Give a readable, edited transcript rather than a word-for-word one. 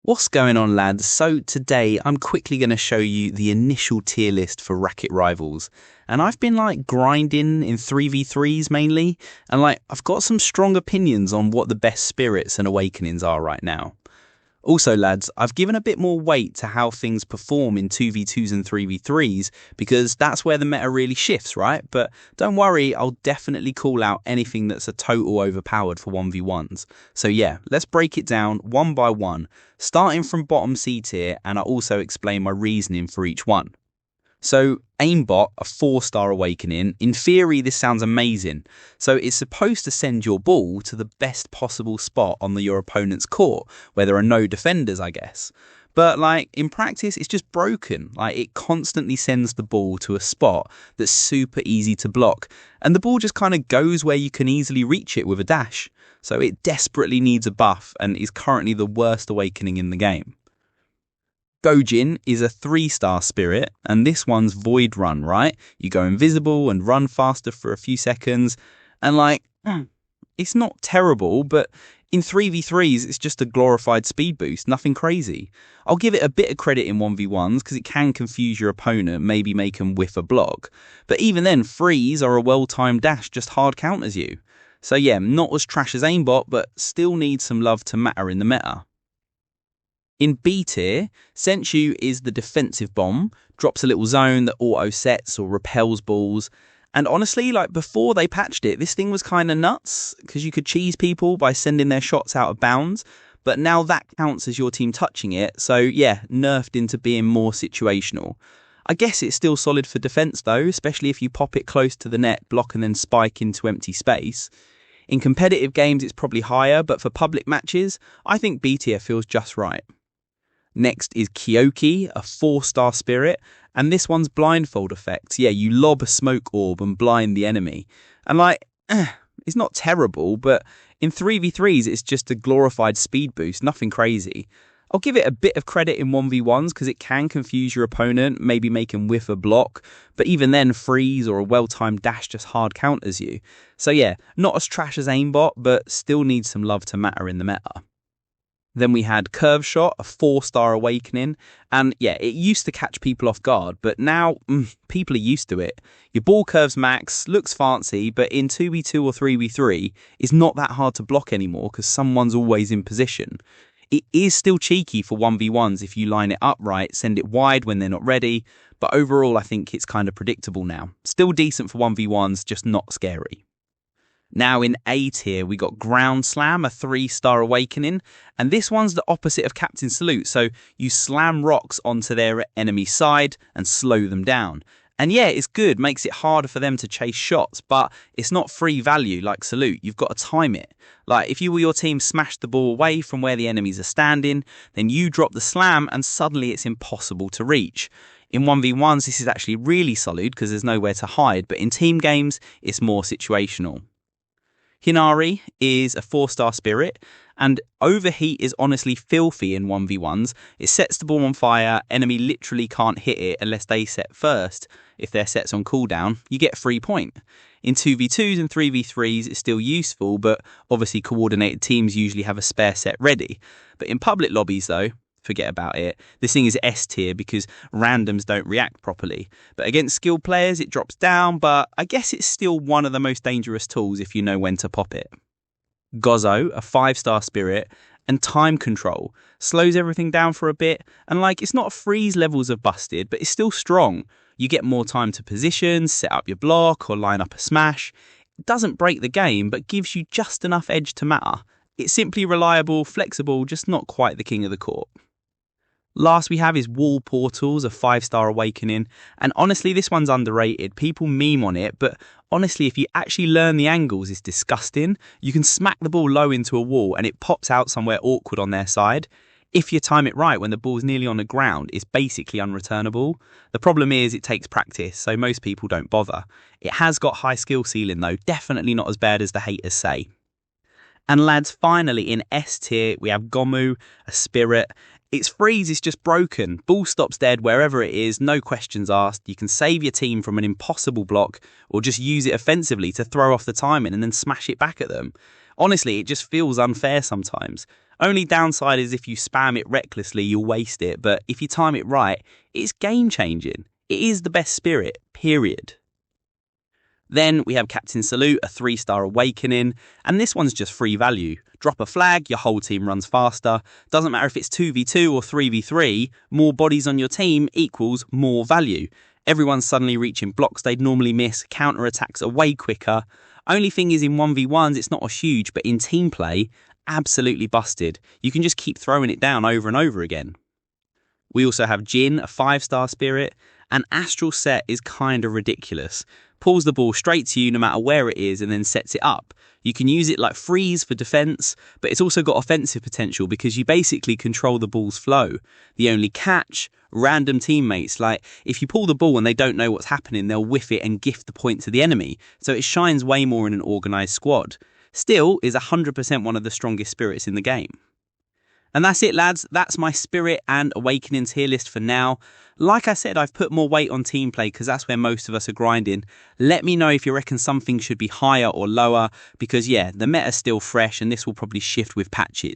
What's going on, lads? So today I'm quickly going to show you the initial tier list for Racket Rivals. And I've been grinding in 3v3s mainly, and I've got some strong opinions on what the best spirits and awakenings are right now. Also, lads, I've given a bit more weight to how things perform in 2v2s and 3v3s because that's where the meta really shifts, right? But don't worry, I'll definitely call out anything that's a total overpowered for 1v1s. So yeah, let's break it down one by one, starting from bottom C tier, and I'll also explain my reasoning for each one. So, Aimbot, a 4-star awakening, in theory this sounds amazing. So it's supposed to send your ball to the best possible spot on your opponent's court, where there are no defenders, I guess. But in practice, it's just broken. It constantly sends the ball to a spot that's super easy to block, and the ball just kind of goes where you can easily reach it with a dash. So it desperately needs a buff and is currently the worst awakening in the game. Gojin is a 3-star spirit, and this one's Void Run, right? You go invisible and run faster for a few seconds, and it's not terrible, but in 3v3s, it's just a glorified speed boost, nothing crazy. I'll give it a bit of credit in 1v1s because it can confuse your opponent, maybe make them whiff a block. But even then, freeze or a well-timed dash just hard counters you. So yeah, not as trash as Aimbot, but still needs some love to matter in the meta. In B tier, Senchu is the defensive bomb, drops a little zone that auto-sets or repels balls. And honestly, before they patched it, this thing was kind of nuts, because you could cheese people by sending their shots out of bounds, but now that counts as your team touching it, so yeah, nerfed into being more situational. I guess it's still solid for defense though, especially if you pop it close to the net, block and then spike into empty space. In competitive games, it's probably higher, but for public matches, I think B tier feels just right. Next is Kyoki, a 4-star spirit, and this one's blindfold effect. Yeah, you lob a smoke orb and blind the enemy. And it's not terrible, but in 3v3s it's just a glorified speed boost, nothing crazy. I'll give it a bit of credit in 1v1s because it can confuse your opponent, maybe make him whiff a block, but even then freeze or a well-timed dash just hard counters you. So yeah, not as trash as Aimbot, but still needs some love to matter in the meta. Then we had Curve Shot, a 4-star awakening, and yeah, it used to catch people off guard, but now people are used to it. Your ball curves max, looks fancy, but in 2v2 or 3v3, it's not that hard to block anymore because someone's always in position. It is still cheeky for 1v1s if you line it up right, send it wide when they're not ready, but overall I think it's kind of predictable now. Still decent for 1v1s, just not scary. Now in A tier, we got Ground Slam, a 3-star awakening, and this one's the opposite of Captain Salute, so you slam rocks onto their enemy side and slow them down. And yeah, it's good, makes it harder for them to chase shots, but it's not free value like Salute, you've got to time it. If you or your team smash the ball away from where the enemies are standing, then you drop the slam and suddenly it's impossible to reach. In 1v1s, this is actually really solid because there's nowhere to hide, but in team games, it's more situational. Hinari is a 4-star spirit, and Overheat is honestly filthy in 1v1s. It sets the ball on fire, enemy literally can't hit it unless they set first. If their set's on cooldown, you get 3 points. In 2v2s and 3v3s, it's still useful, but obviously coordinated teams usually have a spare set ready. But in public lobbies though, forget about it. This thing is S tier because randoms don't react properly. But against skilled players, it drops down, but I guess it's still one of the most dangerous tools if you know when to pop it. Gozo, a 5-star spirit, and Time Control slows everything down for a bit, and it's not freeze levels of busted, but it's still strong. You get more time to position, set up your block, or line up a smash. It doesn't break the game, but gives you just enough edge to matter. It's simply reliable, flexible, just not quite the king of the court. Last we have is Wall Portals, a 5-star awakening, and honestly this one's underrated. People meme on it, but honestly if you actually learn the angles, it's disgusting. You can smack the ball low into a wall and it pops out somewhere awkward on their side. If you time it right when the ball's nearly on the ground, it's basically unreturnable. The problem is it takes practice, so most people don't bother. It has got high skill ceiling though, definitely not as bad as the haters say. And lads, finally in S tier we have Gomu, a spirit. Its freeze is just broken. Ball stops dead wherever it is, no questions asked. You can save your team from an impossible block or just use it offensively to throw off the timing and then smash it back at them. Honestly, it just feels unfair sometimes. Only downside is if you spam it recklessly, you'll waste it, but if you time it right, it's game-changing. It is the best spirit, period. Then we have Captain Salute, a 3-star awakening, and this one's just free value. Drop a flag, your whole team runs faster. Doesn't matter if it's 2v2 or 3v3, more bodies on your team equals more value. Everyone's suddenly reaching blocks they'd normally miss, counter-attacks are way quicker. Only thing is in 1v1s it's not a huge, but in team play, absolutely busted. You can just keep throwing it down over and over again. We also have Jin, a 5-star spirit, and Astral Set is kind of ridiculous. Pulls the ball straight to you no matter where it is and then sets it up. You can use it like freeze for defense, but it's also got offensive potential because you basically control the ball's flow. The only catch, random teammates, like if you pull the ball and they don't know what's happening, they'll whiff it and gift the point to the enemy, so it shines way more in an organised squad. Still is 100% one of the strongest spirits in the game. And that's it, lads. That's my Spirit and Awakening tier list for now. Like I said, I've put more weight on team play because that's where most of us are grinding. Let me know if you reckon something should be higher or lower because, yeah, the meta's still fresh and this will probably shift with patches.